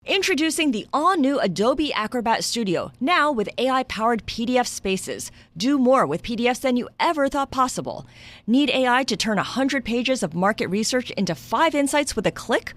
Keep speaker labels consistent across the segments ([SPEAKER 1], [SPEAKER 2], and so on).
[SPEAKER 1] Introducing the all-new Adobe Acrobat Studio, now with AI-powered PDF spaces. Do more with PDFs than you ever thought possible. Need AI to turn 100 pages of market research into 5 insights with a click?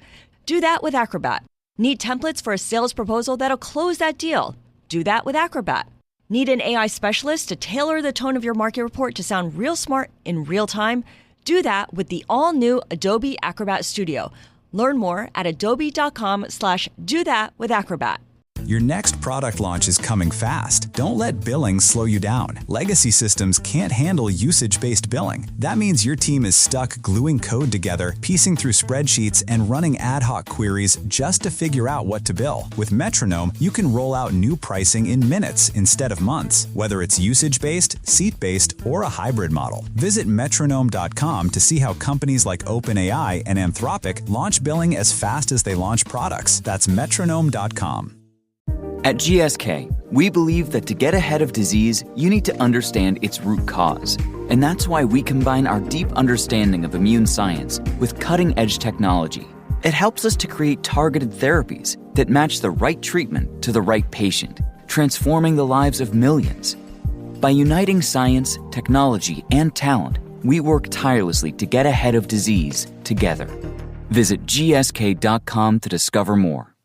[SPEAKER 1] Do that with Acrobat. Need templates for a sales proposal that'll close that deal? Do that with Acrobat. Need an AI specialist to tailor the tone of your market report to sound real smart in real time? Do that with the all-new Adobe Acrobat Studio. Learn more at adobe.com/do that with Acrobat.
[SPEAKER 2] Your next product launch is coming fast. Don't let billing slow you down. Legacy systems can't handle usage-based billing. That means your team is stuck gluing code together, piecing through spreadsheets, and running ad hoc queries just to figure out what to bill. With Metronome, you can roll out new pricing in minutes instead of months, whether it's usage-based, seat-based, or a hybrid model. Visit metronome.com to see how companies like OpenAI and Anthropic launch billing as fast as they launch products. That's metronome.com.
[SPEAKER 3] At GSK, we believe that to get ahead of disease, you need to understand its root cause. And that's why we combine our deep understanding of immune science with cutting-edge technology. It helps us to create targeted therapies that match the right treatment to the right patient, transforming the lives of millions. By uniting science, technology, and talent, we work tirelessly to get ahead of disease together. Visit gsk.com to discover more.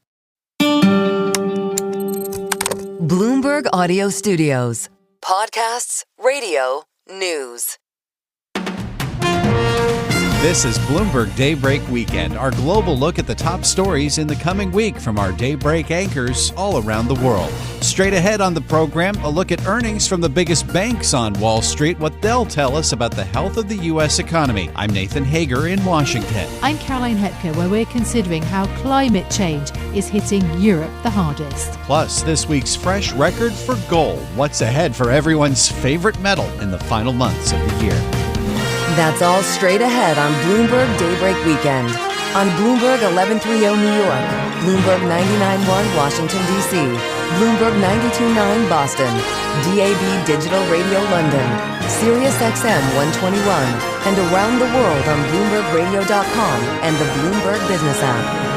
[SPEAKER 4] Bloomberg Audio Studios. Podcasts, radio, news.
[SPEAKER 5] This is Bloomberg Daybreak Weekend, our global look at the top stories in the coming week from our Daybreak anchors all around the world. Straight ahead on the program, a look at earnings from the biggest banks on Wall Street, what they'll tell us about the health of the U.S. economy. I'm Nathan Hager in Washington.
[SPEAKER 6] I'm Caroline Hepker, where we're considering how climate change is hitting Europe the hardest.
[SPEAKER 5] Plus, this week's fresh record for gold. What's ahead for everyone's favorite metal in the final months of the year?
[SPEAKER 4] That's all straight ahead on Bloomberg Daybreak Weekend. On Bloomberg 1130 New York, Bloomberg 99.1 Washington, D.C., Bloomberg 92.9 Boston, DAB Digital Radio London, Sirius XM 121, and around the world on BloombergRadio.com and the Bloomberg Business app.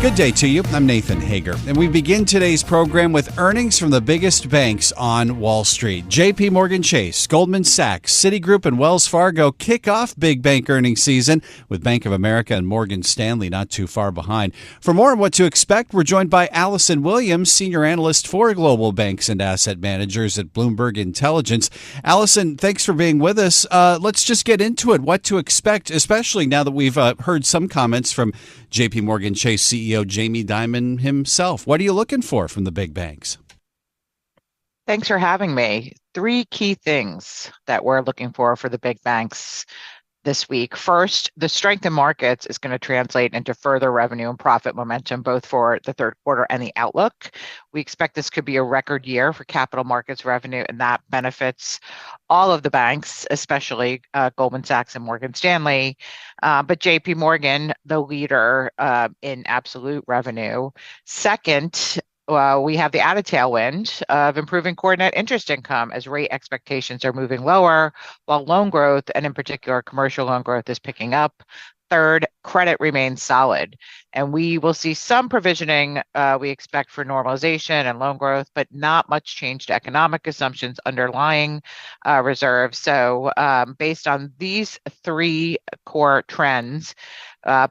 [SPEAKER 5] Good day to you. I'm Nathan Hager, and we begin today's program with earnings from the biggest banks on Wall Street. JP Morgan Chase, Goldman Sachs, Citigroup, and Wells Fargo kick off big bank earnings season, with Bank of America and Morgan Stanley not too far behind. For more on what to expect, we're joined by Allison Williams, Senior Analyst for Global Banks and Asset Managers at Bloomberg Intelligence. Allison, thanks for being with us. Let's just get into it. What to expect, especially now that we've heard some comments from JP Morgan Chase CEO Jamie Dimon himself. What are you looking for from the big banks?
[SPEAKER 7] Thanks for having me. 3 key things that we're looking for the big banks this week. First, the strength in markets is going to translate into further revenue and profit momentum, both for the third quarter and the outlook. We expect this could be a record year for capital markets revenue, and that benefits all of the banks, especially Goldman Sachs and Morgan Stanley. But JP Morgan, the leader in absolute revenue. Second, we have the added tailwind of improving core net interest income as rate expectations are moving lower, while loan growth, and in particular commercial loan growth, is picking up. Third, credit remains solid, and we will see some provisioning we expect for normalization and loan growth, but not much change to economic assumptions underlying reserves. So based on these 3 core trends,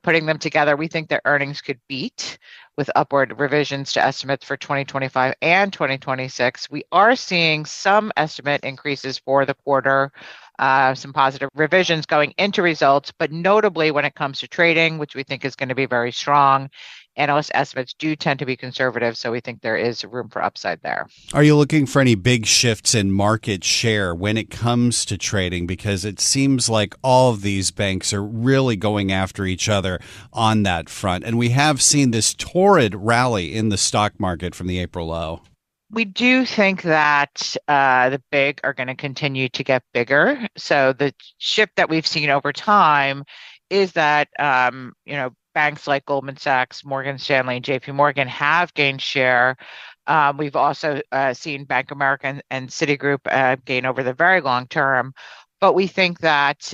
[SPEAKER 7] putting them together, we think that earnings could beat with upward revisions to estimates for 2025 and 2026. We are seeing some estimate increases for the quarter, some positive revisions going into results, but notably when it comes to trading, which we think is going to be very strong, analyst estimates do tend to be conservative, so we think there is room for upside there.
[SPEAKER 5] Are you looking for any big shifts in market share when it comes to trading? Because it seems like all of these banks are really going after each other on that front. And we have seen this torrid rally in the stock market from the April low.
[SPEAKER 7] We do think that the big are going to continue to get bigger. So the shift that we've seen over time is that, banks like Goldman Sachs, Morgan Stanley, and JP Morgan have gained share. We've also seen Bank of America and Citigroup gain over the very long term. But we think that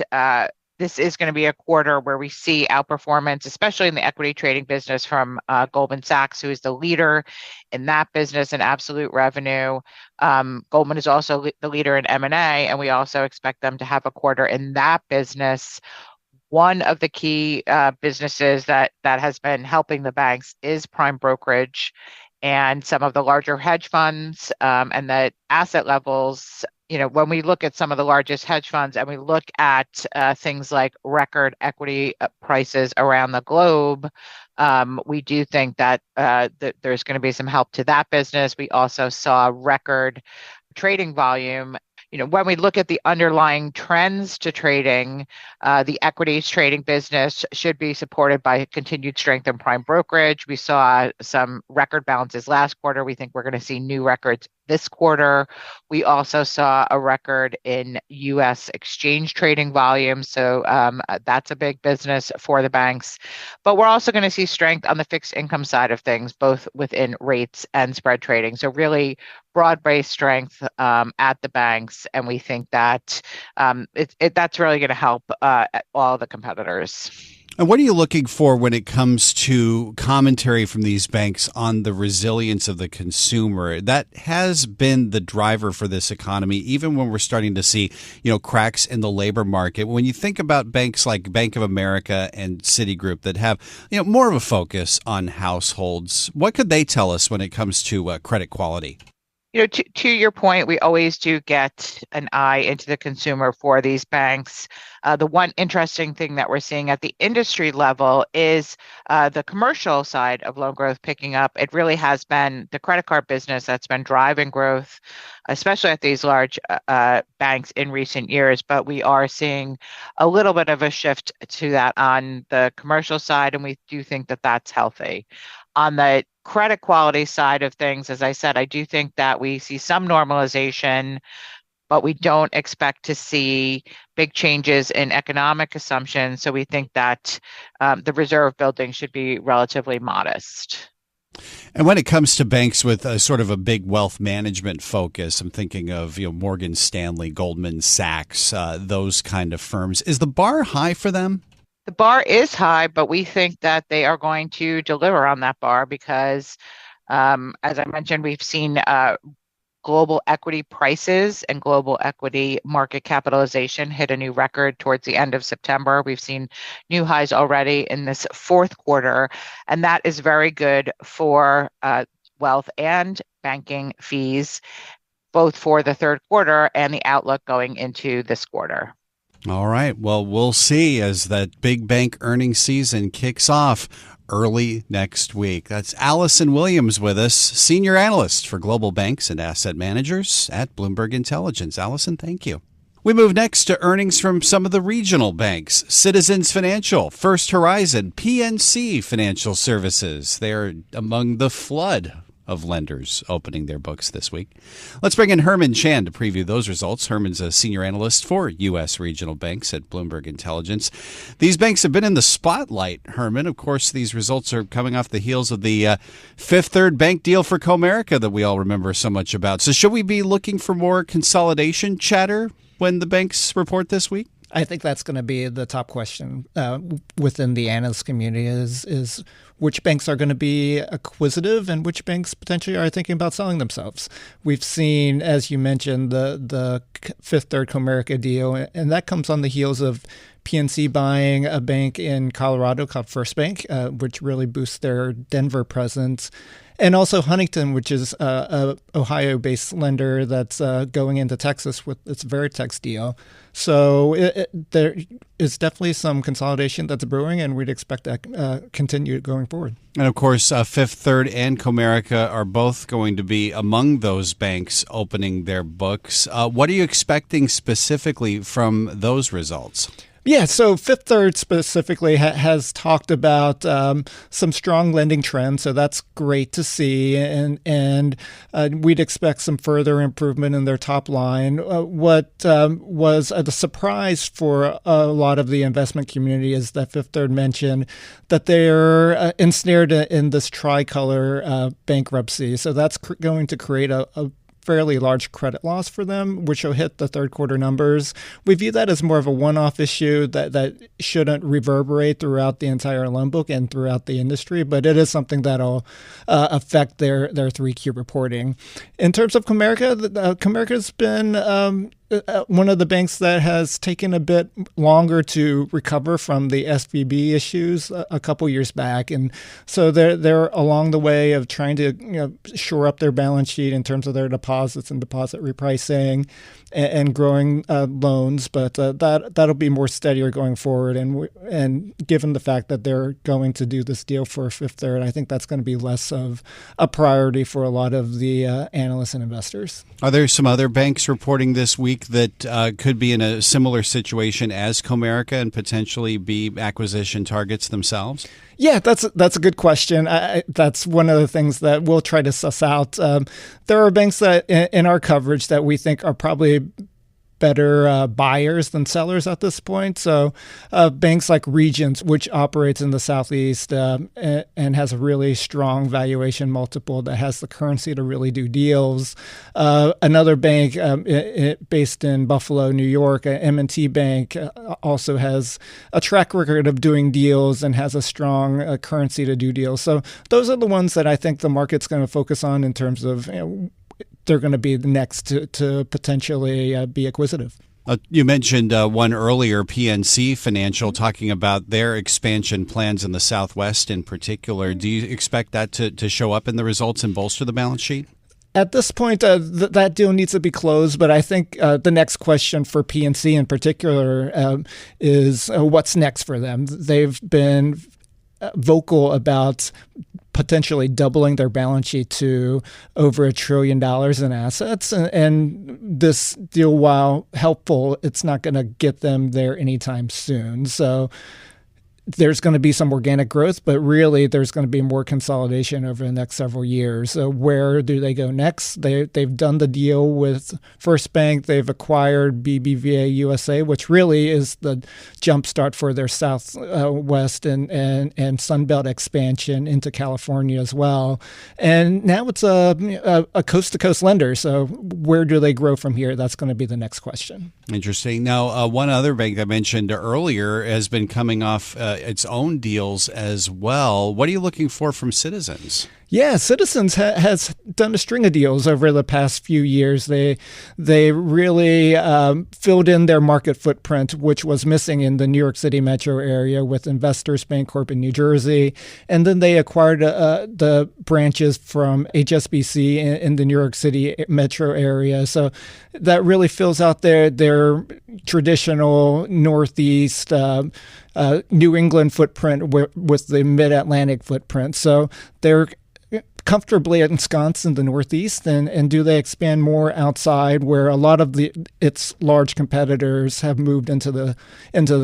[SPEAKER 7] this is going to be a quarter where we see outperformance, especially in the equity trading business from Goldman Sachs, who is the leader in that business in absolute revenue. Goldman is also the leader in M&A, and we also expect them to have a quarter in that business. One of the key businesses that has been helping the banks is prime brokerage, and some of the larger hedge funds and the asset levels. When we look at some of the largest hedge funds and we look at things like record equity prices around the globe, we do think that there's going to be some help to that business. We also saw record trading volume. When we look at the underlying trends to trading, the equities trading business should be supported by continued strength in prime brokerage. We saw some record balances last quarter. We think we're going to see new records this quarter. We also saw a record in U.S. exchange trading volume. So that's a big business for the banks. But we're also going to see strength on the fixed income side of things, both within rates and spread trading. So really broad-based strength at the banks. And we think that that's really going to help all the competitors.
[SPEAKER 5] And what are you looking for when it comes to commentary from these banks on the resilience of the consumer? That has been the driver for this economy, even when we're starting to see, cracks in the labor market. When you think about banks like Bank of America and Citigroup that have, more of a focus on households, what could they tell us when it comes to credit quality?
[SPEAKER 7] To your point, we always do get an eye into the consumer for these banks. The one interesting thing that we're seeing at the industry level is the commercial side of loan growth picking up. It really has been the credit card business that's been driving growth, especially at these large banks in recent years. But we are seeing a little bit of a shift to that on the commercial side, and we do think that that's healthy. On the credit quality side of things, as I said, I do think that we see some normalization, but we don't expect to see big changes in economic assumptions. So we think that the reserve building should be relatively modest.
[SPEAKER 5] And when it comes to banks with a sort of a big wealth management focus, I'm thinking of Morgan Stanley, Goldman Sachs, those kind of firms. Is the bar high for them?
[SPEAKER 7] The bar is high, but we think that they are going to deliver on that bar because, as I mentioned, we've seen global equity prices and global equity market capitalization hit a new record towards the end of September. We've seen new highs already in this fourth quarter, and that is very good for wealth and banking fees, both for the third quarter and the outlook going into this quarter.
[SPEAKER 5] All right. Well, we'll see as that big bank earnings season kicks off early next week. That's Allison Williams with us, senior analyst for global banks and asset managers at Bloomberg Intelligence. Allison, thank you. We move next to earnings from some of the regional banks. Citizens Financial, First Horizon, PNC Financial Services. They're among the flood of lenders opening their books this week. Let's bring in Herman Chan to preview those results. Herman's a senior analyst for U.S. regional banks at Bloomberg Intelligence. These banks have been in the spotlight, Herman. Of course, these results are coming off the heels of the Fifth Third Bank deal for Comerica that we all remember so much about. So should we be looking for more consolidation chatter when the banks report this week?
[SPEAKER 8] I think that's going to be the top question within the analyst community is which banks are going to be acquisitive and which banks potentially are thinking about selling themselves. We've seen, as you mentioned, the Fifth Third Comerica deal, and that comes on the heels of PNC buying a bank in Colorado called First Bank, which really boosts their Denver presence. And also Huntington, which is a Ohio-based lender that's going into Texas with its Veritex deal. So there is definitely some consolidation that's brewing, and we'd expect that continue going forward.
[SPEAKER 5] And of course, Fifth Third and Comerica are both going to be among those banks opening their books. What are you expecting specifically from those results?
[SPEAKER 8] Yeah, so Fifth Third specifically has talked about some strong lending trends, so that's great to see, and we'd expect some further improvement in their top line. What was a surprise for a lot of the investment community is that Fifth Third mentioned that they're ensnared in this tricolor bankruptcy, so that's going to create a fairly large credit loss for them, which will hit the third quarter numbers. We view that as more of a one-off issue that shouldn't reverberate throughout the entire loan book and throughout the industry, but it is something that'll affect their 3Q reporting. In terms of Comerica, Comerica's been one of the banks that has taken a bit longer to recover from the SVB issues a couple years back, and so they're along the way of trying to shore up their balance sheet in terms of their deposits and deposit repricing and growing loans. But that'll be more steadier going forward, and given the fact that they're going to do this deal for Fifth Third, I think that's going to be less of a priority for a lot of the analysts and investors.
[SPEAKER 5] Are there some other banks reporting this week that could be in a similar situation as Comerica and potentially be acquisition targets themselves?
[SPEAKER 8] Yeah, that's a good question. That's one of the things that we'll try to suss out. There are banks that in our coverage that we think are probably better buyers than sellers at this point. So banks like Regions, which operates in the Southeast and has a really strong valuation multiple that has the currency to really do deals. Another bank based in Buffalo, New York, M&T Bank, also has a track record of doing deals and has a strong currency to do deals. So those are the ones that I think the market's going to focus on in terms of they're going to be the next to potentially be acquisitive.
[SPEAKER 5] You mentioned one earlier, PNC Financial, talking about their expansion plans in the Southwest in particular. Do you expect that to show up in the results and bolster the balance sheet?
[SPEAKER 8] At this point, that deal needs to be closed, but I think the next question for PNC in particular is what's next for them. They've been vocal about potentially doubling their balance sheet to over $1 trillion in assets. And this deal, while helpful, it's not going to get them there anytime soon. So there's going to be some organic growth, but really there's going to be more consolidation over the next several years. So where do they go next? They've done the deal with First Bank. They've acquired BBVA USA, which really is the jumpstart for their Southwest and Sunbelt expansion into California as well. And now it's a coast-to-coast lender. So where do they grow from here? That's going to be the next question.
[SPEAKER 5] Interesting. Now, one other bank I mentioned earlier has been coming off its own deals as well. What are you looking for from Citizens?
[SPEAKER 8] Yeah, Citizens has done a string of deals over the past few years. They really filled in their market footprint, which was missing in the New York City metro area with Investors Bancorp in New Jersey. And then they acquired the branches from HSBC in the New York City metro area. So that really fills out their traditional Northeast New England footprint with the Mid-Atlantic footprint. So they're comfortably ensconced in the Northeast, and do they expand more outside where a lot of its large competitors have moved into the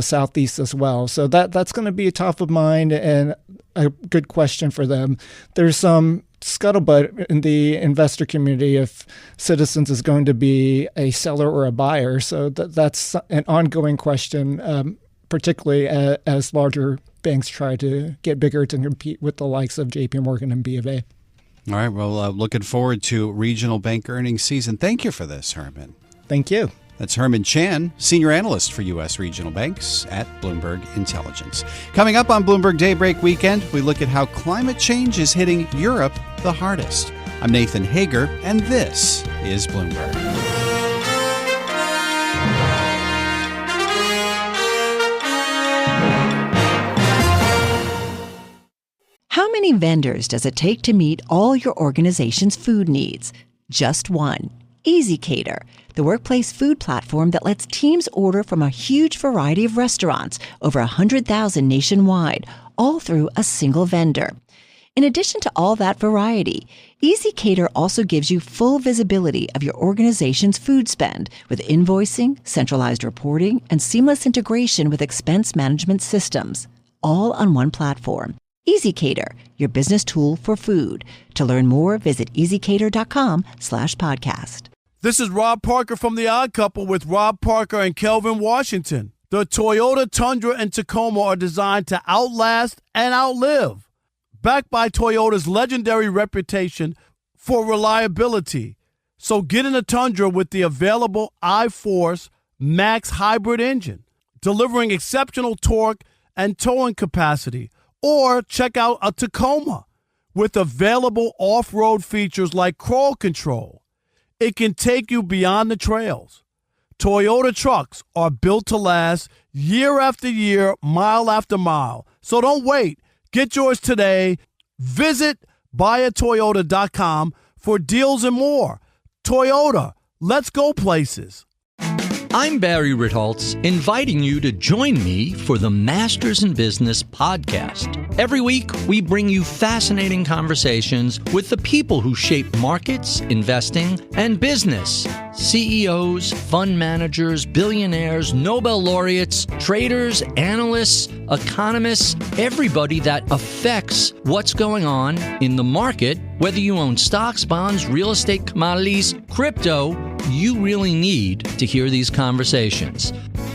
[SPEAKER 8] Southeast as well? So that's going to be top of mind and a good question for them. There's some scuttlebutt in the investor community if Citizens is going to be a seller or a buyer. So that's an ongoing question, particularly as larger banks try to get bigger to compete with the likes of JP Morgan and B of A.
[SPEAKER 5] All right. Well, looking forward to regional bank earnings season. Thank you for this, Herman.
[SPEAKER 8] Thank you.
[SPEAKER 5] That's Herman Chan, senior analyst for U.S. regional banks at Bloomberg Intelligence. Coming up on Bloomberg Daybreak Weekend, we look at how climate change is hitting Europe the hardest. I'm Nathan Hager, and this is Bloomberg.
[SPEAKER 1] How many vendors does it take to meet all your organization's food needs? Just one. EasyCater, the workplace food platform that lets teams order from a huge variety of restaurants, over 100,000 nationwide, all through a single vendor. In addition to all that variety, EasyCater also gives you full visibility of your organization's food spend with invoicing, centralized reporting, and seamless integration with expense management systems, all on one platform. EasyCater, your business tool for food. To learn more, visit easycater.com/podcast.
[SPEAKER 9] This is Rob Parker from The Odd Couple with Rob Parker and Kelvin Washington. The Toyota Tundra and Tacoma are designed to outlast and outlive. Backed by Toyota's legendary reputation for reliability, So get in a Tundra with the available iForce Max hybrid engine, delivering exceptional torque and towing capacity. Or check out a Tacoma with available off-road features like crawl control. It can take you beyond the trails. Toyota trucks are built to last year after year, mile after mile. So don't wait. Get yours today. Visit buyatoyota.com for deals and more. Toyota, let's go places.
[SPEAKER 10] I'm Barry Ritholtz, inviting you to join me for the Masters in Business podcast. Every week, we bring you fascinating conversations with the people who shape markets, investing, and business. CEOs, fund managers, billionaires, Nobel laureates, traders, analysts, economists, everybody that affects what's going on in the market. Whether you own stocks, bonds, real estate, commodities, crypto, you really need to hear these conversations.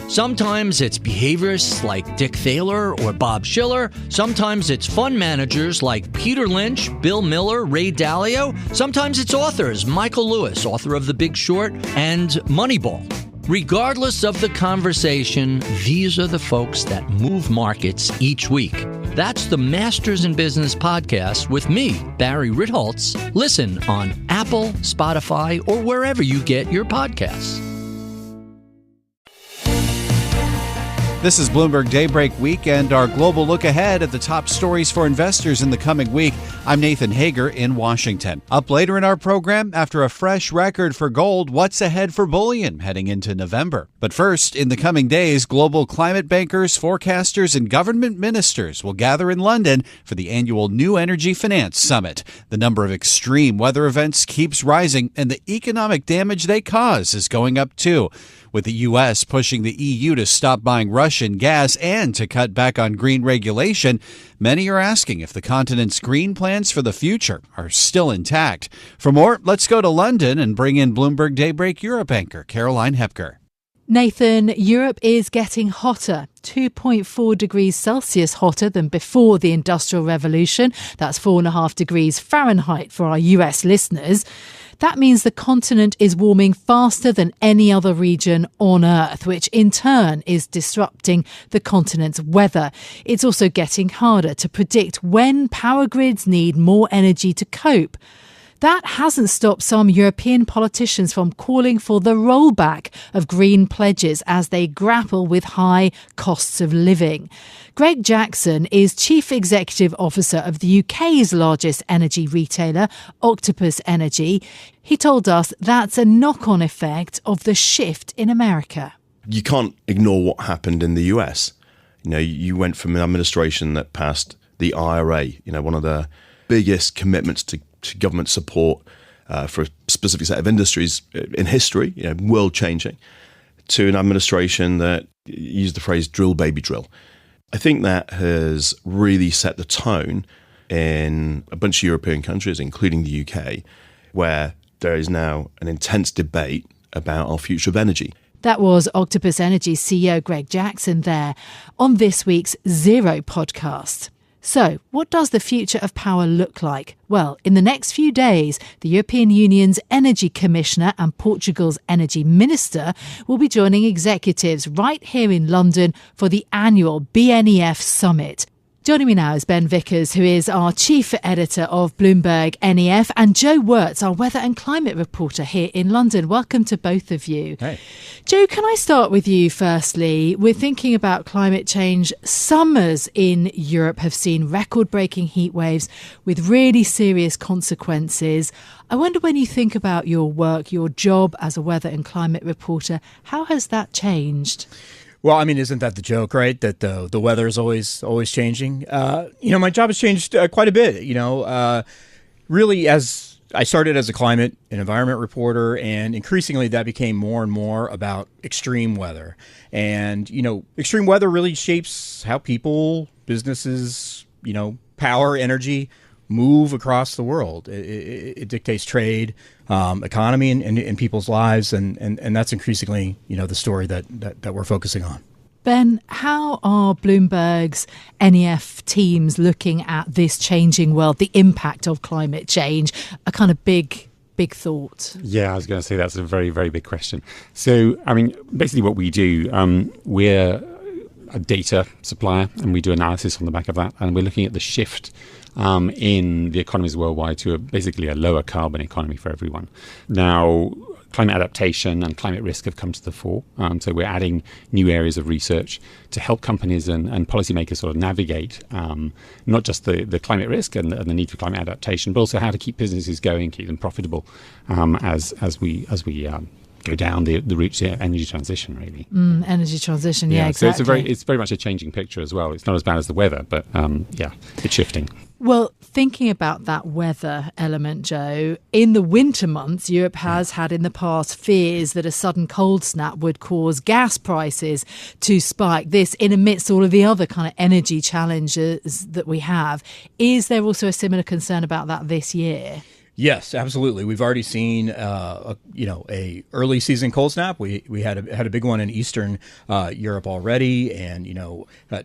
[SPEAKER 10] Sometimes it's behaviorists like Dick Thaler or Bob Schiller. Sometimes it's fund managers like Peter Lynch, Bill Miller, Ray Dalio. Sometimes it's authors, Michael Lewis, author of The Big Short and Moneyball. Regardless of the conversation, these are the folks that move markets each week. That's the Masters in Business podcast with me, Barry Ritholtz. Listen on Apple, Spotify, or wherever you get your podcasts.
[SPEAKER 5] This is Bloomberg Daybreak Weekend, our global look ahead at the top stories for investors in the coming week. I'm Nathan Hager in Washington. Up later in our program, after a fresh record for gold, what's ahead for bullion heading into November? But first, in the coming days, global climate bankers, forecasters, and government ministers will gather in London for the annual New Energy Finance Summit. The number of extreme weather events keeps rising, and the economic damage they cause is going up too. With the U.S. pushing the EU to stop buying Russian gas and to cut back on green regulation, many are asking if the continent's green plans for the future are still intact. For more, let's go to London and bring in Bloomberg Daybreak Europe anchor Caroline Hepker.
[SPEAKER 6] Nathan, Europe is getting hotter, 2.4 degrees Celsius hotter than before the Industrial Revolution. That's 4.5 degrees Fahrenheit for our US listeners. That means the continent is warming faster than any other region on Earth, which in turn is disrupting the continent's weather. It's also getting harder to predict when power grids need more energy to cope. That hasn't stopped some European politicians from calling for the rollback of green pledges as they grapple with high costs of living. Greg Jackson is Chief Executive Officer of the UK's largest energy retailer, Octopus Energy. He told us that's a knock-on effect of the shift in America.
[SPEAKER 11] You can't ignore what happened in the US. You know, you went from an administration that passed the IRA, one of the biggest commitments to government support for a specific set of industries in history, world-changing, to an administration that used the phrase drill, baby, drill. I think that has really set the tone in a bunch of European countries, including the UK, where there is now an intense debate about our future of energy.
[SPEAKER 6] That was Octopus Energy CEO Greg Jackson there on this week's Zero podcast. So, what does the future of power look like? Well, in the next few days, the European Union's Energy Commissioner and Portugal's Energy Minister will be joining executives right here in London for the annual BNEF Summit. Joining me now is Ben Vickers, who is our chief editor of Bloomberg NEF, and Joe Wirtz, our weather and climate reporter here in London. Welcome to both of you.
[SPEAKER 8] Hey.
[SPEAKER 6] Joe, can I start with you firstly? We're thinking about climate change. Summers in Europe have seen record-breaking heat waves with really serious consequences. I wonder, when you think about your work, your job as a weather and climate reporter, how has that changed?
[SPEAKER 12] Well, I mean, isn't that the joke, right? That the weather is always changing. My job has changed quite a bit. Really, as I started as a climate and environment reporter, and increasingly that became more and more about extreme weather. And extreme weather really shapes how people, businesses, power, energy move across the world. It dictates trade, economy, and people's lives, and that's increasingly the story that we're focusing on.
[SPEAKER 6] Ben, how are Bloomberg's NEF teams looking at this changing world, the impact of climate change, a kind of big big thought?
[SPEAKER 13] Yeah, I was going to say that's a very, very big question. So, I mean, basically what we do, we're a data supplier, and we do analysis on the back of that, and we're looking at the shift in the economies worldwide to basically a lower carbon economy for everyone. Now, climate adaptation and climate risk have come to the fore. So we're adding new areas of research to help companies and policymakers sort of navigate not just the climate risk and the need for climate adaptation, but also how to keep businesses going, keep them profitable as we go down the route to energy transition, really.
[SPEAKER 6] Energy transition, yeah, exactly.
[SPEAKER 13] So it's very much a changing picture as well. It's not as bad as the weather, but it's shifting.
[SPEAKER 6] Well, thinking about that weather element, Joe, in the winter months, Europe has had in the past fears that a sudden cold snap would cause gas prices to spike. This in amidst all of the other kind of energy challenges that we have. Is there also a similar concern about that this year?
[SPEAKER 12] Yes, absolutely. We've already seen, a early season cold snap. We had a big one in Eastern Europe already, and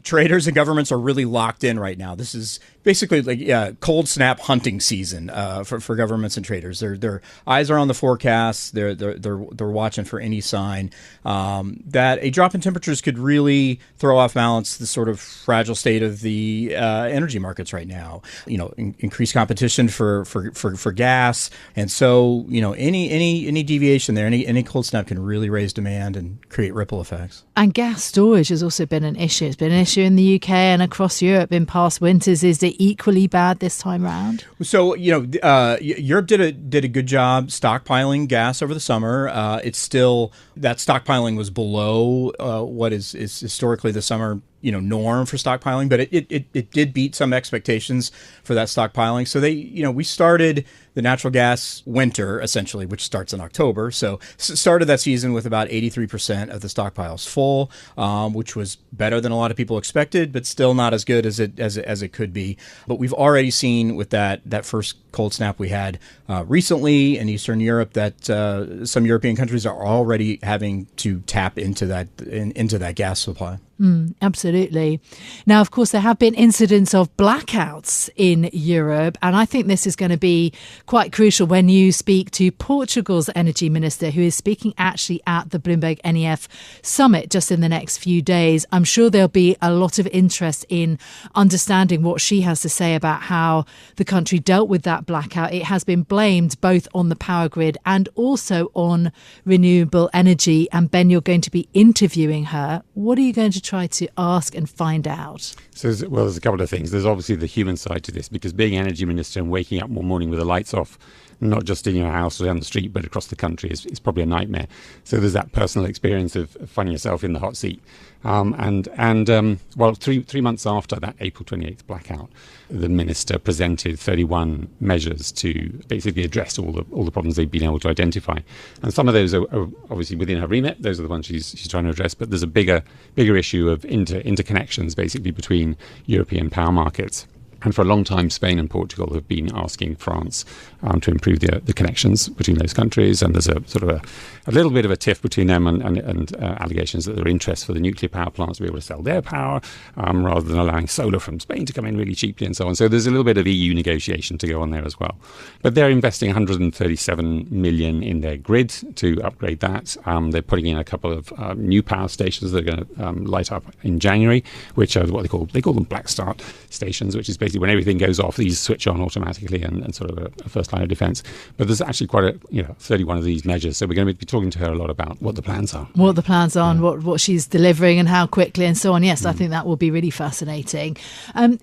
[SPEAKER 12] traders and governments are really locked in right now. This is basically like cold snap hunting season for governments and traders. Their eyes are on the forecasts. They're watching for any sign that a drop in temperatures could really throw off balance the sort of fragile state of the energy markets right now. Increased competition for gas, and so any deviation there, any cold snap can really raise demand and create ripple effects.
[SPEAKER 6] And gas storage has also been an issue. It's been an issue in the UK and across Europe in past winters. Is it equally bad this time round? So
[SPEAKER 12] Europe did a good job stockpiling gas over the summer. It's still, that stockpiling was below what is historically the summer norm for stockpiling, but it did beat some expectations for that stockpiling. So we started the natural gas winter, essentially, which starts in October. So started that season with about 83% of the stockpiles full, which was better than a lot of people expected, but still not as good as it could be. But we've already seen with that first cold snap we had recently in Eastern Europe that some European countries are already having to tap into that gas supply.
[SPEAKER 6] Absolutely. Now, of course, there have been incidents of blackouts in Europe, and I think this is going to be quite crucial when you speak to Portugal's energy minister, who is speaking actually at the Bloomberg NEF summit just in the next few days. I'm sure there'll be a lot of interest in understanding what she has to say about how the country dealt with that blackout. It has been blamed both on the power grid and also on renewable energy. And Ben, you're going to be interviewing her. What are you going to try to ask and find out?
[SPEAKER 13] So, there's a couple of things. There's obviously the human side to this, because being energy minister and waking up one morning with the lights off, not just in your house or down the street, but across the country is probably a nightmare. So there's that personal experience of finding yourself in the hot seat. Three months after that April 28th blackout, the minister presented 31 measures to basically address all the problems they've been able to identify. And some of those are obviously within her remit. Those are the ones she's trying to address. But there's a bigger issue of interconnections, basically, between European power markets. And for a long time, Spain and Portugal have been asking France to improve the connections between those countries. And there's a sort of a little bit of a tiff between them and allegations that there are interests for the nuclear power plants to be able to sell their power rather than allowing solar from Spain to come in really cheaply and so on. So there's a little bit of EU negotiation to go on there as well. But they're investing 137 million in their grid to upgrade that. They're putting in a couple of new power stations that are going to light up in January, which are what they call them black start stations, which is basically when everything goes off, these switch on automatically and sort of a first line of defense. But there's actually quite 31 of these measures. So we're going to be talking to her a lot about what the plans are.
[SPEAKER 6] What the plans are and what she's delivering and how quickly and so on. Yes, I think that will be really fascinating.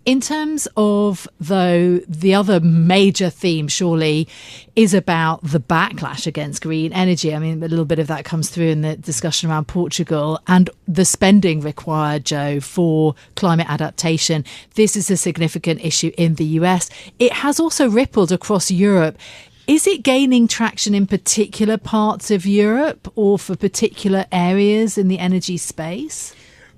[SPEAKER 6] In terms of, though, the other major theme surely is about the backlash against green energy. I mean, a little bit of that comes through in the discussion around Portugal and the spending required, Joe, for climate adaptation. This is a significant issue in the US. It has also rippled across Europe. Is it gaining traction in particular parts of Europe or for particular areas in the energy space?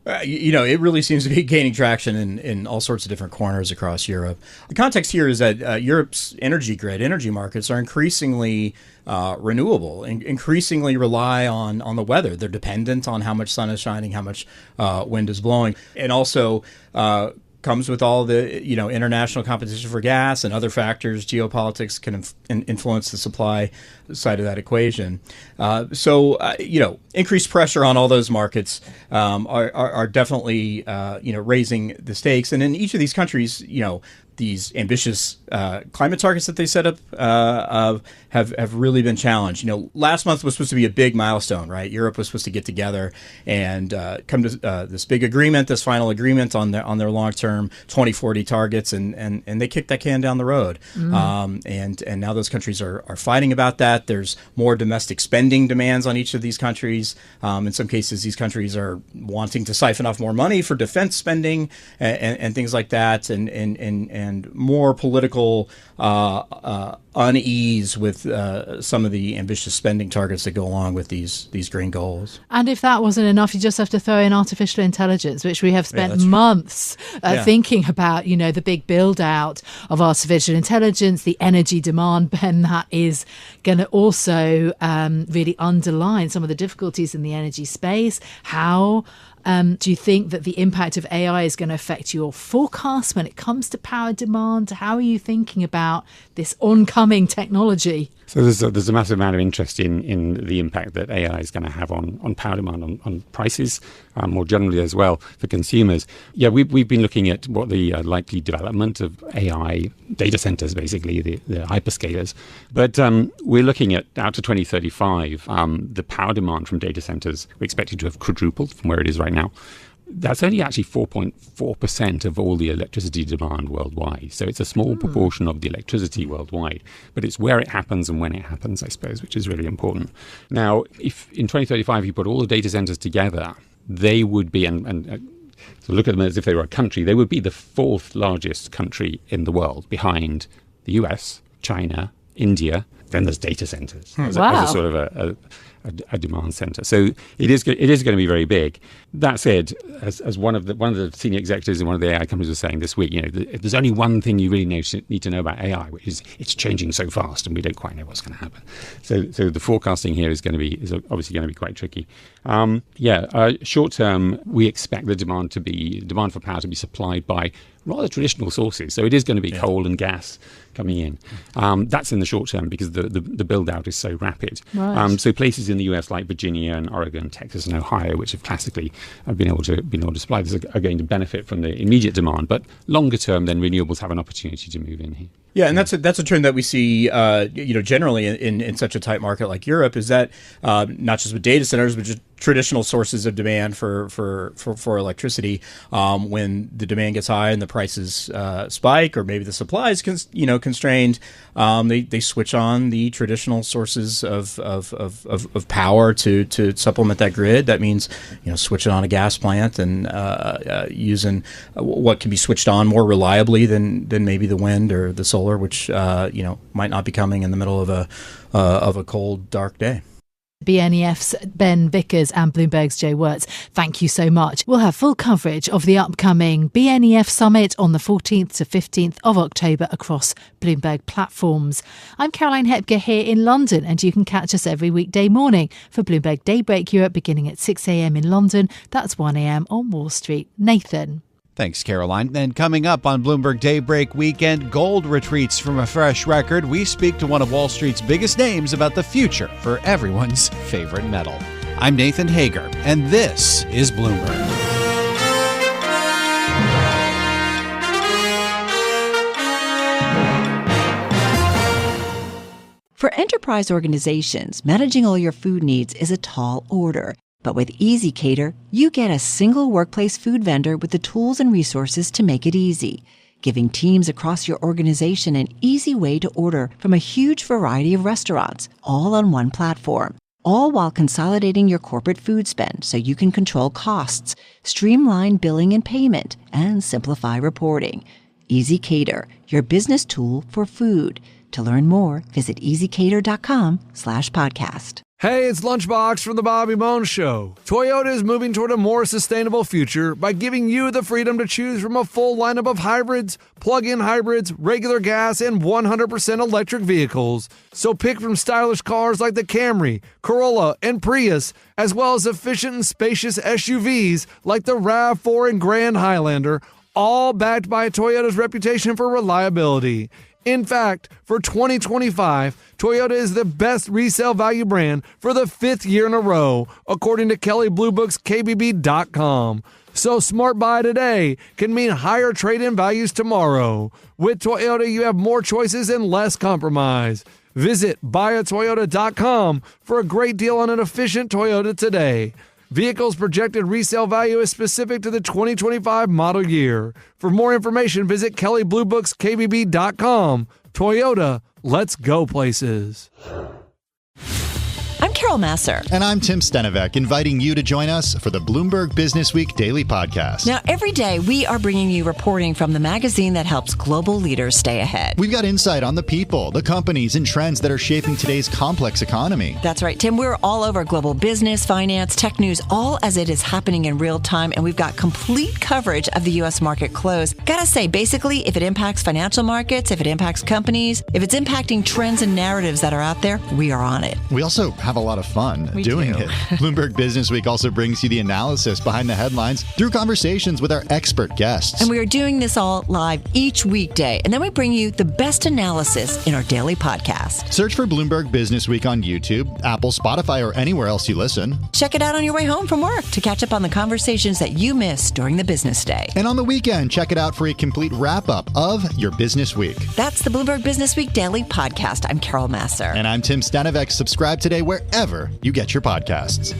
[SPEAKER 12] It really seems to be gaining traction in all sorts of different corners across Europe. The context here is that Europe's energy markets are increasingly renewable, increasingly rely on the weather. They're dependent on how much sun is shining, how much wind is blowing, and also comes with all the international competition for gas and other factors. Geopolitics can influence the supply side of that equation. Increased pressure on all those markets are definitely raising the stakes. And in each of these countries, these ambitious climate targets that they set up have really been challenged. Last month was supposed to be a big milestone, right? Europe was supposed to get together and come to this big agreement, this final agreement on their long-term 2040 targets, and they kicked that can down the road. And now those countries are fighting about that. There's more domestic spending demands on each of these countries. In some cases, these countries are wanting to siphon off more money for defense spending and things like that, and more political unease with some of the ambitious spending targets that go along with these green goals.
[SPEAKER 6] And if that wasn't enough, you just have to throw in artificial intelligence, which we have spent months thinking about, the big build out of artificial intelligence, the energy demand, Ben, that is going to also really underline some of the difficulties in the energy space. How do you think that the impact of AI is going to affect your forecast when it comes to power demand? How are you thinking about this oncoming technology?
[SPEAKER 13] So there's a massive amount of interest in the impact that AI is going to have on power demand, on prices, more generally as well for consumers. Yeah, we've been looking at what the likely development of AI data centers, basically the hyperscalers. But we're looking at out to 2035, the power demand from data centers we expected to have quadrupled from where it is right now. That's only actually 4.4% of all the electricity demand worldwide. So it's a small proportion of the electricity worldwide, but it's where it happens and when it happens, I suppose, which is really important. Now, if in 2035 you put all the data centers together, they would be, so look at them as if they were a country, they would be the fourth largest country in the world behind the US, China, India. Then there's data centers as a sort of a demand center. So it is going to be very big. That said, as one of the senior executives in one of the AI companies was saying this week, there's only one thing you really need to know about AI, which is it's changing so fast, and we don't quite know what's going to happen. So the forecasting here is obviously going to be quite tricky. Short term, we expect the demand for power to be supplied by rather traditional sources. So it is going to be coal and gas coming in. That's in the short term because the build out is so rapid.
[SPEAKER 6] Right.
[SPEAKER 13] So places in the US like Virginia and Oregon, Texas and Ohio, which have classically been able to supply this, are going to benefit from the immediate demand. But longer term, then renewables have an opportunity to move in here.
[SPEAKER 12] Yeah, and that's a trend that we see, generally in such a tight market like Europe, is that not just with data centers, but just traditional sources of demand for electricity. When the demand gets high and the prices spike, or maybe the supply is constrained, they switch on the traditional sources of power to supplement that grid. That means switching on a gas plant and using what can be switched on more reliably than maybe the wind or the solar, which might not be coming in the middle of a cold, dark day.
[SPEAKER 6] BNEF's Ben Vickers and Bloomberg's Joe Wirtz, thank you so much. We'll have full coverage of the upcoming BNEF Summit on the 14th to 15th of October across Bloomberg platforms. I'm Caroline Hepker here in London, and you can catch us every weekday morning for Bloomberg Daybreak Europe beginning at 6 a.m. in London. That's 1 a.m. on Wall Street. Nathan.
[SPEAKER 5] Thanks, Caroline. And coming up on Bloomberg Daybreak Weekend, gold retreats from a fresh record. We speak to one of Wall Street's biggest names about the future for everyone's favorite metal. I'm Nathan Hager, and this is Bloomberg.
[SPEAKER 14] For enterprise organizations, managing all your food needs is a tall order. But with EasyCater, you get a single workplace food vendor with the tools and resources to make it easy, giving teams across your organization an easy way to order from a huge variety of restaurants, all on one platform. All while consolidating your corporate food spend so you can control costs, streamline billing and payment, and simplify reporting. EasyCater, your business tool for food. To learn more, visit easycater.com/podcast.
[SPEAKER 15] Hey, it's Lunchbox from the Bobby Bones Show. Toyota is moving toward a more sustainable future by giving you the freedom to choose from a full lineup of hybrids, plug-in hybrids, regular gas, and 100% electric vehicles. So pick from stylish cars like the Camry, Corolla, and Prius, as well as efficient and spacious SUVs like the RAV4 and Grand Highlander, all backed by Toyota's reputation for reliability. In fact, for 2025, Toyota is the best resale value brand for the 5th year in a row, according to Kelley Blue Book's KBB.com. So smart buy today can mean higher trade-in values tomorrow. With Toyota, you have more choices and less compromise. Visit buyatoyota.com for a great deal on an efficient Toyota today. Vehicles projected resale value is specific to the 2025 model year. For more information, visit Kelley Blue Book's KBB.com. Toyota, let's go places.
[SPEAKER 14] I'm Carol Masser.
[SPEAKER 16] And I'm Tim Stenivek, inviting you to join us for the Bloomberg Business Week Daily Podcast.
[SPEAKER 14] Now, every day we are bringing you reporting from the magazine that helps global leaders stay ahead.
[SPEAKER 16] We've got insight on the people, the companies, and trends that are shaping today's complex economy.
[SPEAKER 14] That's right, Tim. We're all over global business, finance, tech news, all as it is happening in real time. And we've got complete coverage of the U.S. market close. Gotta say, basically, if it impacts financial markets, if it impacts companies, if it's impacting trends and narratives that are out there, we are on it.
[SPEAKER 16] We also have a lot of fun doing it. Bloomberg Business Week also brings you the analysis behind the headlines through conversations with our expert guests.
[SPEAKER 14] And we are doing this all live each weekday. And then we bring you the best analysis in our daily podcast.
[SPEAKER 16] Search for Bloomberg Business Week on YouTube, Apple, Spotify, or anywhere else you listen.
[SPEAKER 14] Check it out on your way home from work to catch up on the conversations that you missed during the business day.
[SPEAKER 16] And on the weekend, check it out for a complete wrap-up of your business week.
[SPEAKER 14] That's the Bloomberg Business Week Daily Podcast. I'm Carol Masser.
[SPEAKER 16] And I'm Tim Stenivek. Subscribe today wherever you get your podcasts.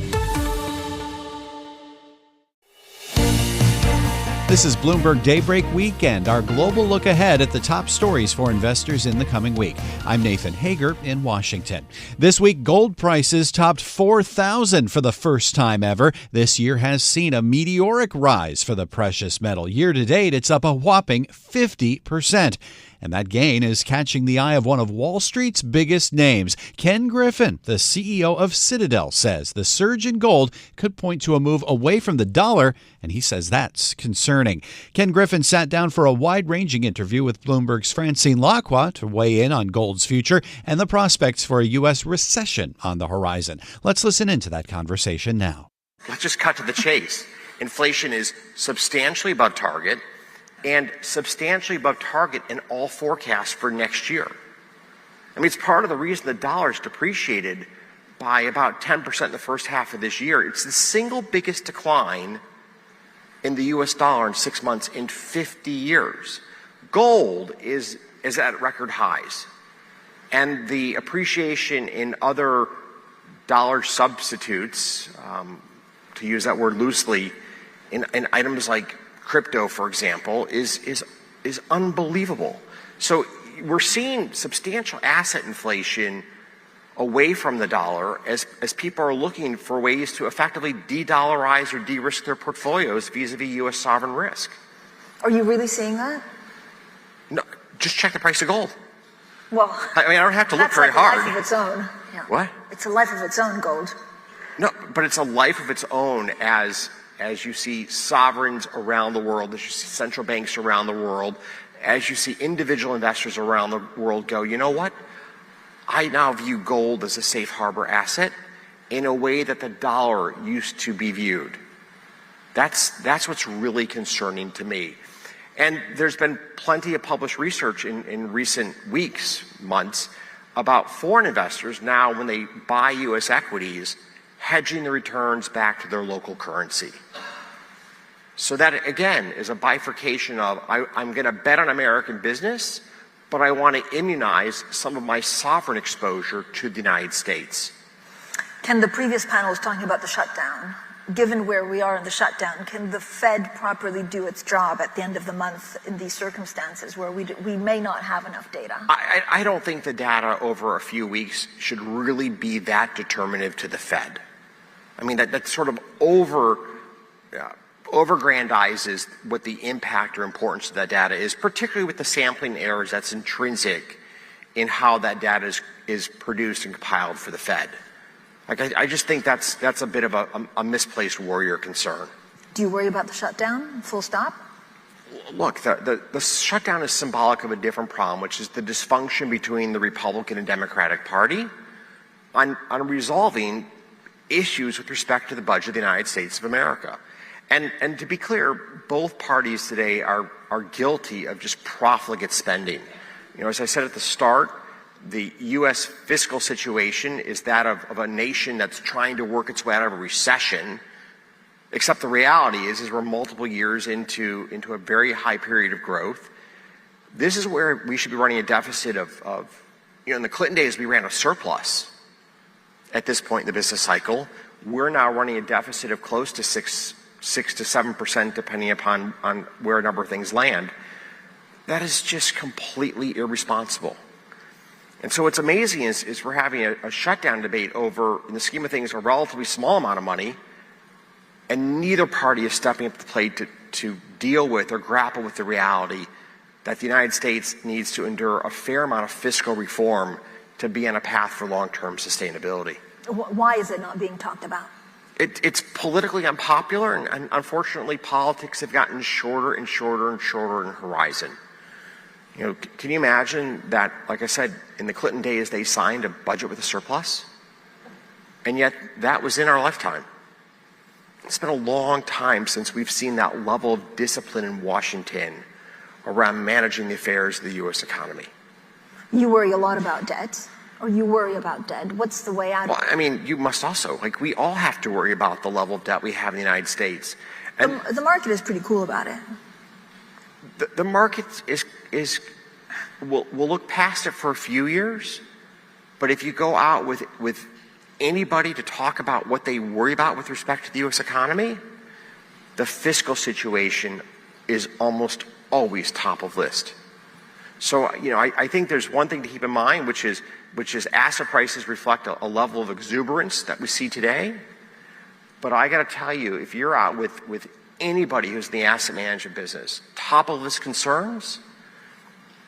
[SPEAKER 5] This is Bloomberg Daybreak Weekend, our global look ahead at the top stories for investors in the coming week. I'm Nathan Hager in Washington. This week, gold prices topped $4,000 for the first time ever. This year has seen a meteoric rise for the precious metal. Year to date, it's up a whopping 50%. And that gain is catching the eye of one of Wall Street's biggest names. Ken Griffin, the CEO of Citadel, says the surge in gold could point to a move away from the dollar, and he says that's concerning. Ken Griffin sat down for a wide-ranging interview with Bloomberg's Francine Lacroix to weigh in on gold's future and the prospects for a U.S. recession on the horizon. Let's listen into that conversation now.
[SPEAKER 17] Let's just cut to the chase. Inflation is substantially above target, and substantially above target in all forecasts for next year. I mean, it's part of the reason the dollar's depreciated by about 10% in the first half of this year. It's the single biggest decline in the U.S. dollar in 6 months in 50 years. Gold is at record highs. And the appreciation in other dollar substitutes, to use that word loosely, in items like crypto, for example, is unbelievable. So we're seeing substantial asset inflation away from the dollar as people are looking for ways to effectively de-dollarize or de-risk their portfolios vis-a-vis U.S. sovereign risk.
[SPEAKER 18] Are you really seeing that?
[SPEAKER 17] No, just check the price of gold.
[SPEAKER 18] Well,
[SPEAKER 17] I mean, I don't have to look very hard.
[SPEAKER 18] That's like a life of its own. Yeah.
[SPEAKER 17] What?
[SPEAKER 18] It's a life of its own, gold.
[SPEAKER 17] No, but it's a life of its own as you see sovereigns around the world, as you see central banks around the world, as you see individual investors around the world go, you know what? I now view gold as a safe harbor asset in a way that the dollar used to be viewed. That's what's really concerning to me. And there's been plenty of published research in recent weeks, months, about foreign investors now when they buy U.S. equities, hedging the returns back to their local currency. So that, again, is a bifurcation of I'm going to bet on American business, but I want to immunize some of my sovereign exposure to the United States.
[SPEAKER 18] Ken, the previous panel was talking about the shutdown. Given where we are in the shutdown, can the Fed properly do its job at the end of the month in these circumstances where we may not have enough data?
[SPEAKER 17] I don't think the data over a few weeks should really be that determinative to the Fed. I mean, that sort of overgrandizes what the impact or importance of that data is, particularly with the sampling errors that's intrinsic in how that data is produced and compiled for the Fed. Like, I just think that's a bit of a misplaced warrior concern.
[SPEAKER 18] Do you worry about the shutdown, full stop?
[SPEAKER 17] Look, the shutdown is symbolic of a different problem, which is the dysfunction between the Republican and Democratic Party on resolving issues with respect to the budget of the United States of America. And to be clear, both parties today are guilty of just profligate spending. As I said at the start, the U.S. fiscal situation is that of a nation that's trying to work its way out of a recession, except the reality is we're multiple years into a very high period of growth. This is where we should be running a deficit of in the Clinton days, we ran a surplus at this point in the business cycle. We're now running a deficit of close to 6 to 7%, depending upon where a number of things land. That is just completely irresponsible. And so what's amazing is we're having a shutdown debate over, in the scheme of things, a relatively small amount of money, and neither party is stepping up to the plate to deal with or grapple with the reality that the United States needs to endure a fair amount of fiscal reform to be on a path for long-term sustainability.
[SPEAKER 18] Why is it not being talked about?
[SPEAKER 17] It's politically unpopular, and unfortunately politics have gotten shorter and shorter and shorter in horizon. Can you imagine that, like I said, in the Clinton days they signed a budget with a surplus? And yet that was in our lifetime. It's been a long time since we've seen that level of discipline in Washington around managing the affairs of the U.S. economy.
[SPEAKER 18] You worry a lot about debt, or you worry about debt. What's the way out of it?
[SPEAKER 17] You must also. We all have to worry about the level of debt we have in the United States. And
[SPEAKER 18] the market is pretty cool about it.
[SPEAKER 17] The market will look past it for a few years, but if you go out with anybody to talk about what they worry about with respect to the U.S. economy, the fiscal situation is almost always top of list. So, I think there's one thing to keep in mind, which is asset prices reflect a level of exuberance that we see today. But I got to tell you, if you're out with anybody who's in the asset management business, top of list concerns,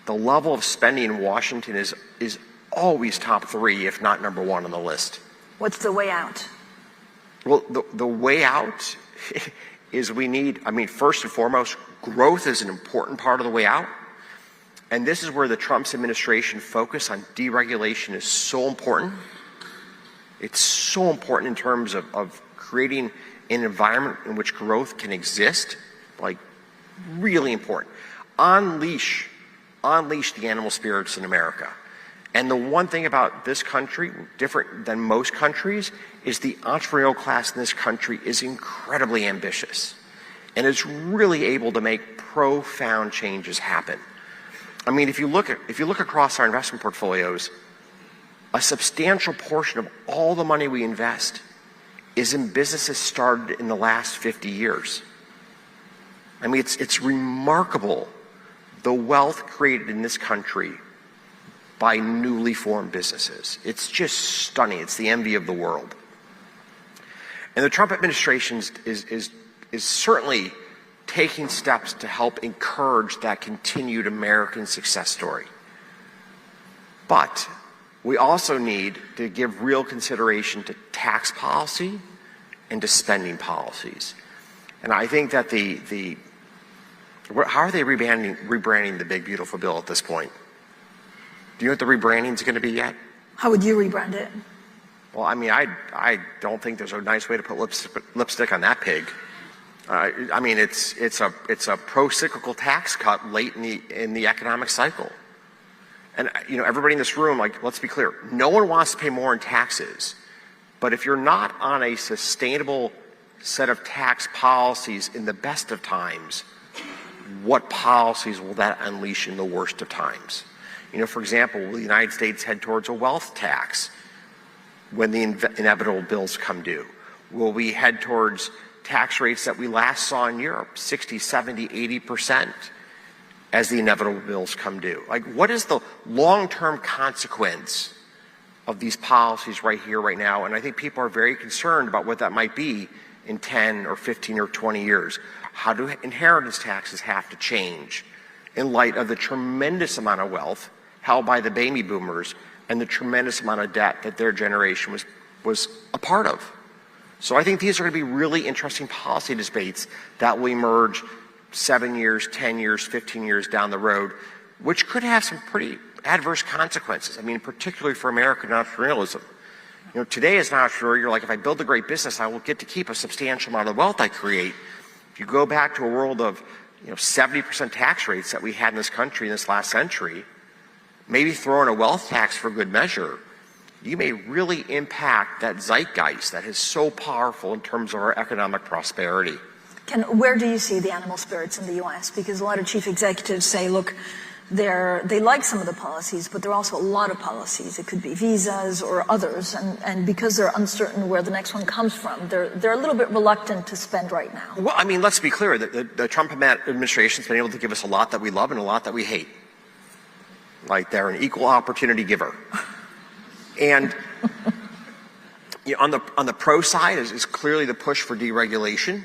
[SPEAKER 17] the level of spending in Washington is always top 3, if not number 1 on the list.
[SPEAKER 18] What's the way out?
[SPEAKER 17] Well, the way out is we need, first and foremost, growth is an important part of the way out. And this is where the Trump administration focus on deregulation is so important. It's so important in terms of creating an environment in which growth can exist, really important. Unleash the animal spirits in America. And the one thing about this country, different than most countries, is the entrepreneurial class in this country is incredibly ambitious and is really able to make profound changes happen. If you look across our investment portfolios, a substantial portion of all the money we invest is in businesses started in the last 50 years. It's remarkable the wealth created in this country by newly formed businesses. It's just stunning. It's the envy of the world. And the Trump administration is certainly taking steps to help encourage that continued American success story. But we also need to give real consideration to tax policy and to spending policies. And I think that how are they rebranding the big beautiful bill at this point? Do you know what the rebranding is going to be yet?
[SPEAKER 18] How would you rebrand it?
[SPEAKER 17] Well, I don't think there's a nice way to put lipstick on that pig. It's a pro-cyclical tax cut late in the economic cycle. And everybody in this room, let's be clear, no one wants to pay more in taxes. But if you're not on a sustainable set of tax policies in the best of times, what policies will that unleash in the worst of times? For example, will the United States head towards a wealth tax when the inevitable bills come due? Will we head towards tax rates that we last saw in Europe, 60, 70, 80%, as the inevitable bills come due? What is the long-term consequence of these policies right here, right now? And I think people are very concerned about what that might be in 10 or 15 or 20 years. How do inheritance taxes have to change in light of the tremendous amount of wealth held by the baby boomers and the tremendous amount of debt that their generation was a part of? So I think these are going to be really interesting policy debates that will emerge 7 years, 10 years, 15 years down the road, which could have some pretty adverse consequences. Particularly for American entrepreneurialism. Today as an entrepreneur, you're like, if I build a great business, I will get to keep a substantial amount of wealth I create. If you go back to a world of 70% tax rates that we had in this country in this last century, maybe throw in a wealth tax for good measure, you may really impact that zeitgeist that is so powerful in terms of our economic prosperity.
[SPEAKER 18] Ken, where do you see the animal spirits in the U.S.? Because a lot of chief executives say, look, they like some of the policies, but there are also a lot of policies. It could be visas or others, and because they're uncertain where the next one comes from, they're a little bit reluctant to spend right now.
[SPEAKER 17] Well, I mean, let's be clear. The Trump administration's been able to give us a lot that we love and a lot that we hate. Like, they're an equal opportunity giver. And on the pro side is clearly the push for deregulation,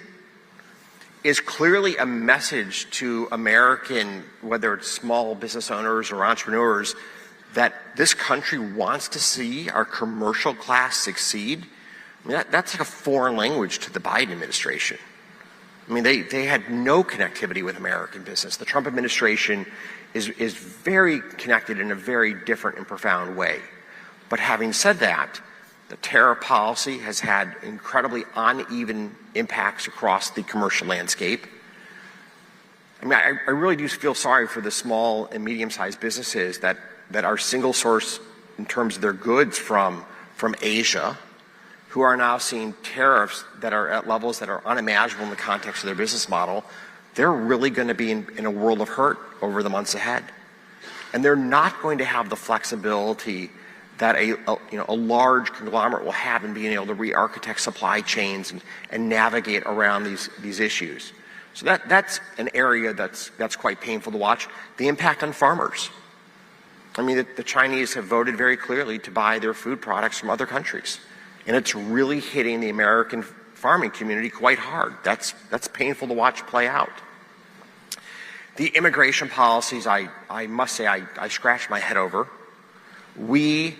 [SPEAKER 17] is clearly a message to American, whether it's small business owners or entrepreneurs, that this country wants to see our commercial class succeed. I mean, that's like a foreign language to the Biden administration. I mean, they had no connectivity with American business. The Trump administration is very connected in a very different and profound way. But having said that, the tariff policy has had incredibly uneven impacts across the commercial landscape. I mean, I really do feel sorry for the small and medium-sized businesses that are single source in terms of their goods from Asia, who are now seeing tariffs that are at levels that are unimaginable in the context of their business model. They're really going to be in a world of hurt over the months ahead. And they're not going to have the flexibility that a large conglomerate will have in being able to re-architect supply chains and navigate around these issues. So that's an area that's quite painful to watch. The impact on farmers. I mean, the Chinese have voted very clearly to buy their food products from other countries, and it's really hitting the American farming community quite hard. That's painful to watch play out. The immigration policies, I must say, I scratch my head over. We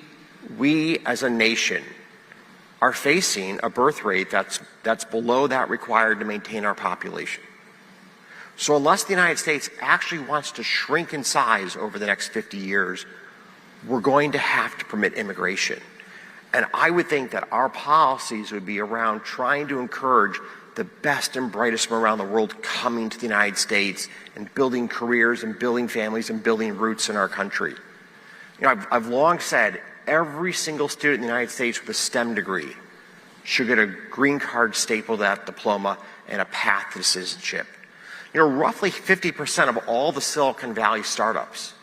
[SPEAKER 17] as a nation are facing a birth rate that's below that required to maintain our population. So unless the United States actually wants to shrink in size over the next 50 years, we're going to have to permit immigration. And I would think that our policies would be around trying to encourage the best and brightest from around the world coming to the United States and building careers and building families and building roots in our country. I've long said every single student in the United States with a STEM degree should get a green card stapled to that diploma and a path to citizenship. Roughly 50% of all the Silicon Valley startups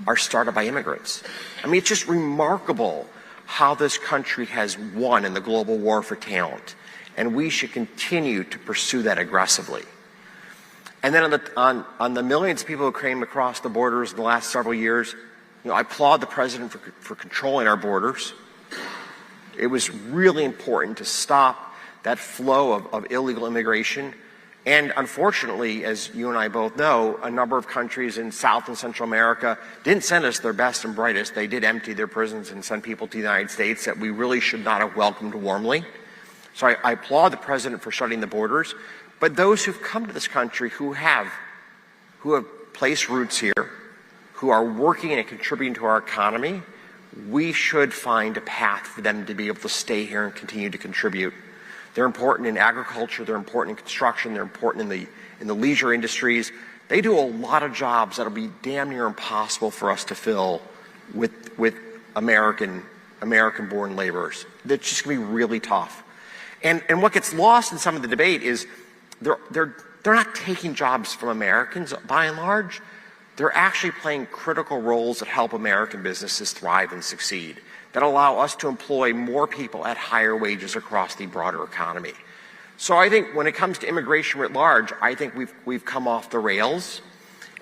[SPEAKER 17] are started by immigrants. I mean, it's just remarkable how this country has won in the global war for talent, and we should continue to pursue that aggressively. And then on the millions of people who came across the borders in the last several years, I applaud the president for controlling our borders. It was really important to stop that flow of illegal immigration. And unfortunately, as you and I both know, a number of countries in South and Central America didn't send us their best and brightest. They did empty their prisons and send people to the United States that we really should not have welcomed warmly. So I applaud the president for shutting the borders. But those who've come to this country who have placed roots here, who are working and contributing to our economy, we should find a path for them to be able to stay here and continue to contribute. They're important in agriculture, they're important in construction, they're important in the leisure industries. They do a lot of jobs that'll be damn near impossible for us to fill with American-born laborers. It's just going to be really tough. And what gets lost in some of the debate is they're not taking jobs from Americans by and large. They're actually playing critical roles that help American businesses thrive and succeed, that allow us to employ more people at higher wages across the broader economy. So I think when it comes to immigration writ large, I think we've come off the rails,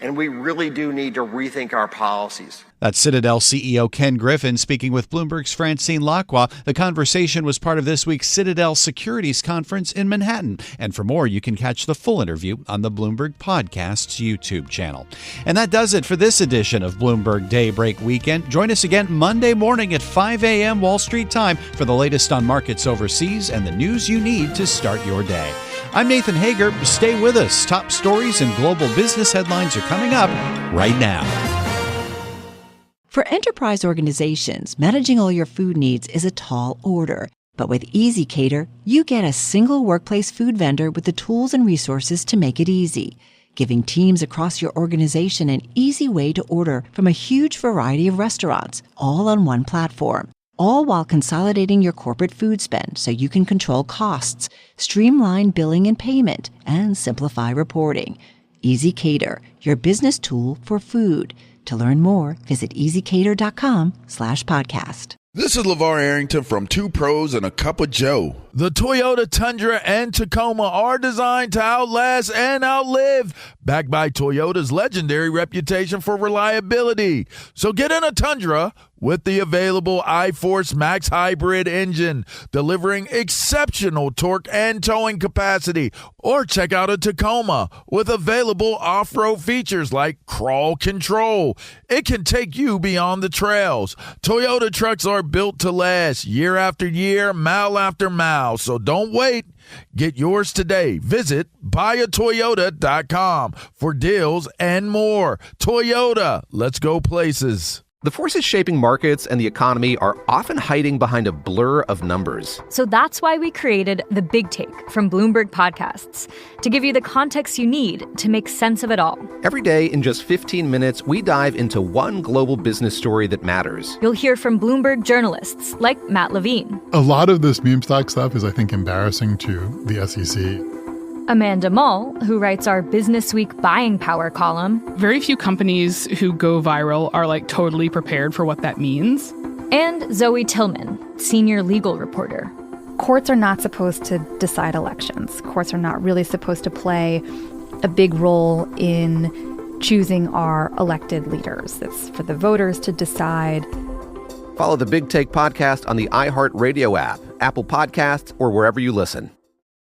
[SPEAKER 17] and we really do need to rethink our policies.
[SPEAKER 5] That's Citadel CEO Ken Griffin speaking with Bloomberg's Francine Lacroix. The conversation was part of this week's Citadel Securities Conference in Manhattan. And for more, you can catch the full interview on the Bloomberg Podcast's YouTube channel. And that does it for this edition of Bloomberg Daybreak Weekend. Join us again Monday morning at 5 a.m. Wall Street time for the latest on markets overseas and the news you need to start your day. I'm Nathan Hager. Stay with us. Top stories and global business headlines are coming up right now.
[SPEAKER 14] For enterprise organizations, managing all your food needs is a tall order. But with EasyCater, you get a single workplace food vendor with the tools and resources to make it easy, giving teams across your organization an easy way to order from a huge variety of restaurants, all on one platform. All while consolidating your corporate food spend so you can control costs, streamline billing and payment, and simplify reporting. EasyCater, your business tool for food. To learn more, visit easycater.com/podcast.
[SPEAKER 19] This is LeVar Arrington from Two Pros and a Cup of Joe.
[SPEAKER 9] The Toyota Tundra and Tacoma are designed to outlast and outlive, backed by Toyota's legendary reputation for reliability. So get in a Tundra with the available iForce Max Hybrid engine, delivering exceptional torque and towing capacity. Or check out a Tacoma with available off-road features like crawl control. It can take you beyond the trails. Toyota trucks are built to last year after year, mile after mile. So don't wait. Get yours today. Visit buyatoyota.com for deals and more. Toyota, let's go places.
[SPEAKER 20] The forces shaping markets and the economy are often hiding behind a blur of numbers.
[SPEAKER 21] So that's why we created The Big Take from Bloomberg Podcasts, to give you the context you need to make sense of it all.
[SPEAKER 20] Every day, in just 15 minutes, we dive into one global business story that matters.
[SPEAKER 21] You'll hear from Bloomberg journalists like Matt Levine.
[SPEAKER 22] A lot of this meme stock stuff is, I think, embarrassing to the SEC.
[SPEAKER 21] Amanda Mull, who writes our Business Week buying power column.
[SPEAKER 23] Very few companies who go viral are totally prepared for what that means.
[SPEAKER 21] And Zoe Tillman, senior legal reporter.
[SPEAKER 24] Courts are not supposed to decide elections. Courts are not really supposed to play a big role in choosing our elected leaders. It's for the voters to decide.
[SPEAKER 20] Follow the Big Take podcast on the iHeartRadio app, Apple Podcasts, or wherever you listen.